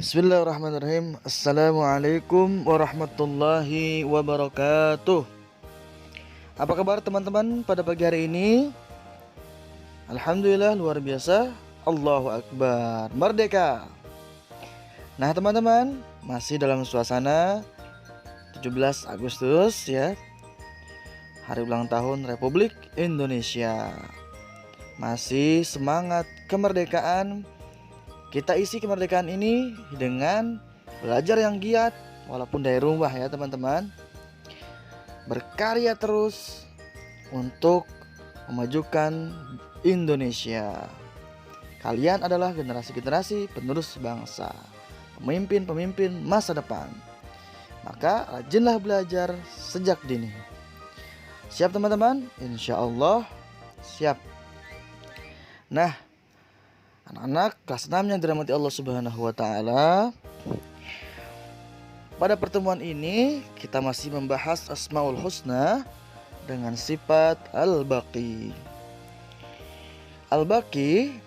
Bismillahirrahmanirrahim. Assalamualaikum warahmatullahi wabarakatuh. Apa kabar teman-teman pada pagi hari ini? Alhamdulillah luar biasa. Allahu Akbar. Merdeka. Nah teman-teman, masih dalam suasana 17 Agustus ya, hari ulang tahun Republik Indonesia. Masih semangat kemerdekaan. Kita isi kemerdekaan ini dengan belajar yang giat walaupun dari rumah ya teman-teman. Berkarya terus untuk memajukan Indonesia. Kalian adalah generasi-generasi penerus bangsa, pemimpin-pemimpin masa depan. Maka rajinlah belajar sejak dini. Siap teman-teman? Insya Allah siap. Nah, anak-anak kelas 6 yang dirahmati Allah Subhanahu wa taala, pada pertemuan ini kita masih membahas Asmaul Husna dengan sifat Al-Baqi. Al-Baqi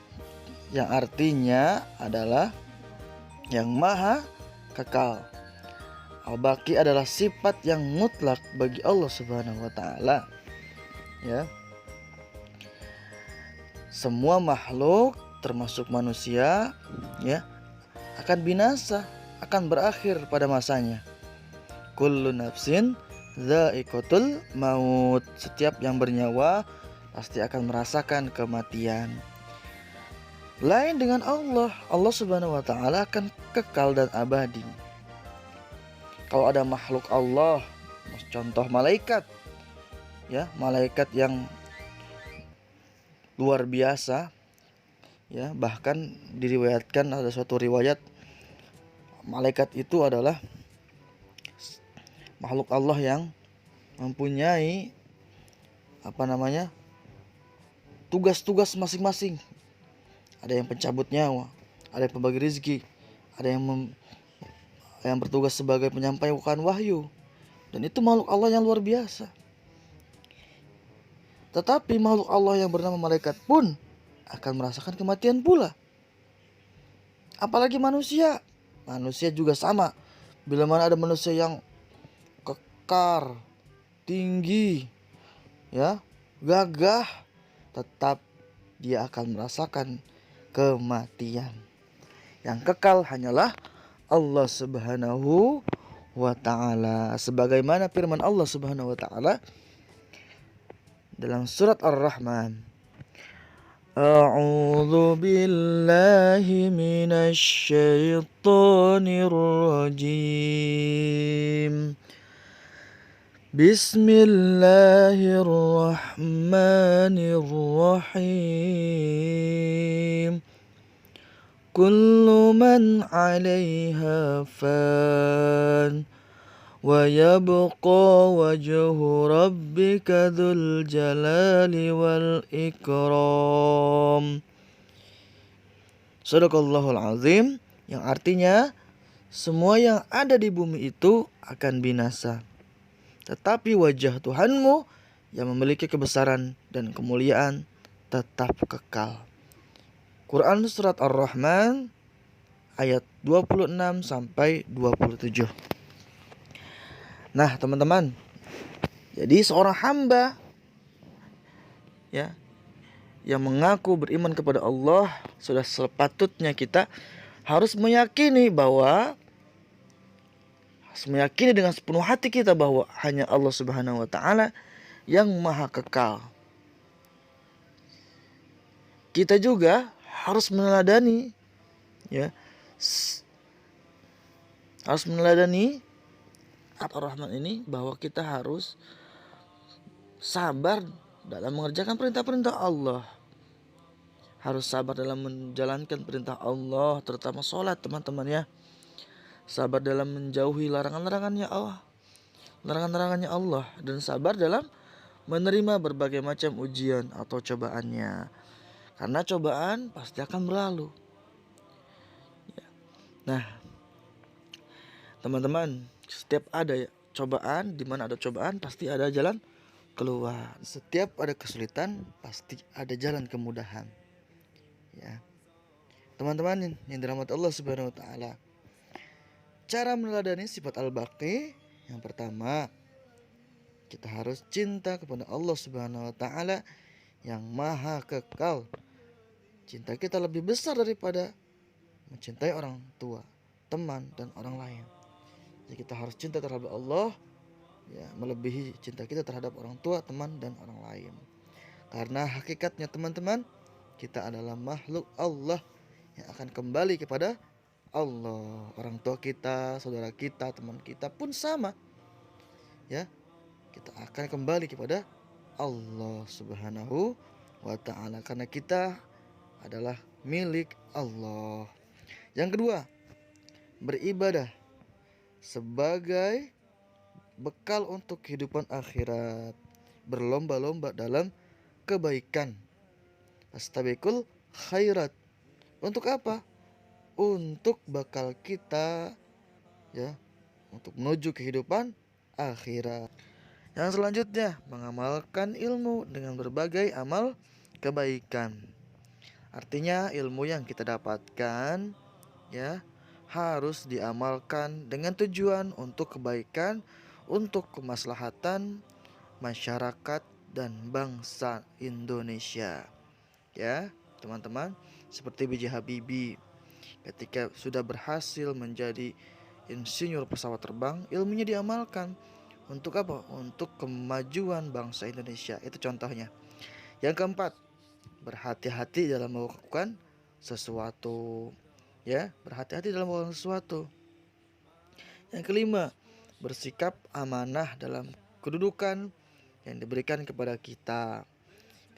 yang artinya adalah yang maha kekal. Al-Baqi adalah sifat yang mutlak bagi Allah Subhanahu wa taala. Ya. Semua makhluk termasuk manusia ya akan binasa, akan berakhir pada masanya. Kullu nafsin dha'iqatul maut. Setiap yang bernyawa pasti akan merasakan kematian. Lain dengan Allah, Allah Subhanahu wa taala akan kekal dan abadi. Kalau ada makhluk Allah, contoh malaikat ya, malaikat yang luar biasa ya, bahkan diriwayatkan ada suatu riwayat malaikat itu adalah makhluk Allah yang mempunyai tugas-tugas masing-masing. Ada yang pencabut nyawa, ada yang pembagi rezeki, ada yang bertugas sebagai penyampaikan wahyu. Dan itu makhluk Allah yang luar biasa. Tetapi makhluk Allah yang bernama malaikat pun akan merasakan kematian pula. Apalagi manusia. Manusia juga sama. Bila mana ada manusia yang kekar, tinggi, ya, gagah, tetap dia akan merasakan kematian. Yang kekal hanyalah Allah Subhanahu wa taala. Sebagaimana firman Allah Subhanahu wa taala dalam surat Ar-Rahman, A'udzu billahi minasy syaithanir rajim. Bismillahirrahmanirrahim. Kullu man 'alaiha fan wa yabqa wajhu rabbika dzul jalali wal ikram. Shadaqallahul azim, yang artinya semua yang ada di bumi itu akan binasa, tetapi wajah Tuhanmu yang memiliki kebesaran dan kemuliaan tetap kekal. Quran surat Ar-Rahman ayat 26 sampai 27. Nah, teman-teman, jadi seorang hamba ya yang mengaku beriman kepada Allah, sudah sepatutnya kita harus meyakini dengan sepenuh hati kita bahwa hanya Allah Subhanahu wa taala yang maha kekal. Kita juga harus meneladani ya, harus meneladani Ar-Rahman ini, bahwa kita harus sabar dalam mengerjakan perintah-perintah Allah. Harus sabar dalam menjalankan perintah Allah, terutama sholat teman-teman ya. Sabar dalam menjauhi larangan-larangannya Allah, dan sabar dalam menerima berbagai macam ujian atau cobaannya. Karena cobaan pasti akan berlalu. Nah, teman-teman, setiap ada cobaan, di mana ada cobaan pasti ada jalan keluar. Setiap ada kesulitan pasti ada jalan kemudahan. Ya. Teman-teman yang dirahmati Allah Subhanahu wa taala, Cara meneladani sifat al-baqi, yang pertama, kita harus cinta kepada Allah Subhanahu wa taala yang maha kekal. Cinta kita lebih besar daripada mencintai orang tua, teman, dan orang lain. Jadi kita harus cinta terhadap Allah, ya, melebihi cinta kita terhadap orang tua, teman, dan orang lain. Karena hakikatnya teman-teman, kita adalah makhluk Allah yang akan kembali kepada Allah. Orang tua kita, saudara kita, teman kita pun sama. Ya, kita akan kembali kepada Allah Subhanahu wa taala karena kita adalah milik Allah. Yang kedua, beribadah sebagai bekal untuk kehidupan akhirat. Berlomba-lomba dalam kebaikan. Astabiqul khairat. Untuk apa? Untuk bekal kita, ya, untuk menuju kehidupan akhirat. Yang selanjutnya, mengamalkan ilmu dengan berbagai amal kebaikan. Artinya ilmu yang kita dapatkan, ya, harus diamalkan dengan tujuan untuk kebaikan, untuk kemaslahatan masyarakat dan bangsa Indonesia. Ya, teman-teman, seperti B.J. Habibie ketika sudah berhasil menjadi insinyur pesawat terbang, ilmunya diamalkan untuk apa? Untuk kemajuan bangsa Indonesia. Itu contohnya. Yang keempat, berhati-hati dalam melakukan sesuatu. Ya, berhati-hati dalam melakukan sesuatu. Yang kelima, bersikap amanah dalam kedudukan yang diberikan kepada kita.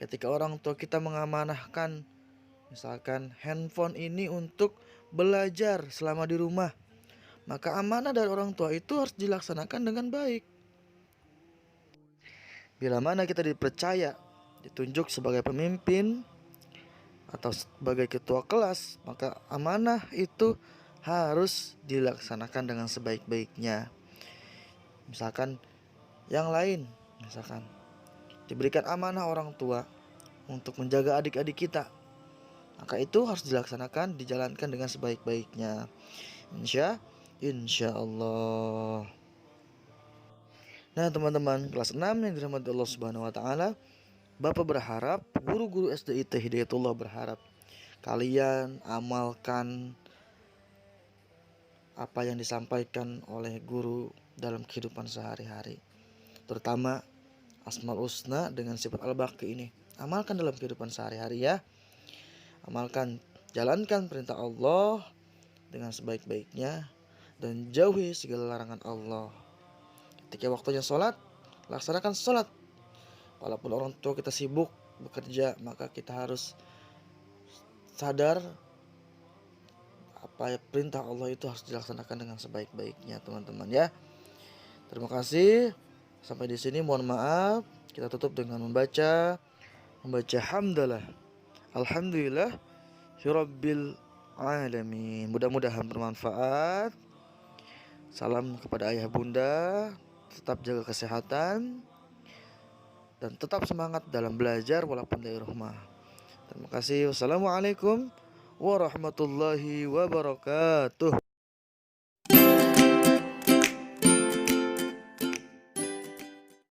Ketika orang tua kita mengamanahkan misalkan handphone ini untuk belajar selama di rumah, maka amanah dari orang tua itu harus dilaksanakan dengan baik. Bila mana kita dipercaya, ditunjuk sebagai pemimpin atau sebagai ketua kelas, maka amanah itu harus dilaksanakan dengan sebaik-baiknya. Misalkan yang lain, misalkan diberikan amanah orang tua untuk menjaga adik-adik kita, maka itu harus dilaksanakan, dijalankan dengan sebaik-baiknya. Insya Allah. Nah teman-teman, kelas 6 yang dirahmati Allah Subhanahu wa taala, Bapak berharap, guru-guru SDIT Hidayatullah berharap kalian amalkan apa yang disampaikan oleh guru dalam kehidupan sehari-hari, terutama Asmaul Husna dengan sifat al-baqi ini. Amalkan dalam kehidupan sehari-hari ya. Amalkan, jalankan perintah Allah dengan sebaik-baiknya dan jauhi segala larangan Allah. Ketika waktunya sholat, laksanakan sholat. Walaupun orang tua kita sibuk bekerja, maka kita harus sadar apa perintah Allah itu harus dilaksanakan dengan sebaik-baiknya, teman-teman ya. Terima kasih. Sampai di sini, mohon maaf. Kita tutup dengan membaca hamdalah. Alhamdulillah Rabbil alamin. Mudah-mudahan bermanfaat. Salam kepada ayah bunda. Tetap jaga kesehatan dan tetap semangat dalam belajar walaupun dari rumah. Terima kasih. Wassalamualaikum warahmatullahi wabarakatuh.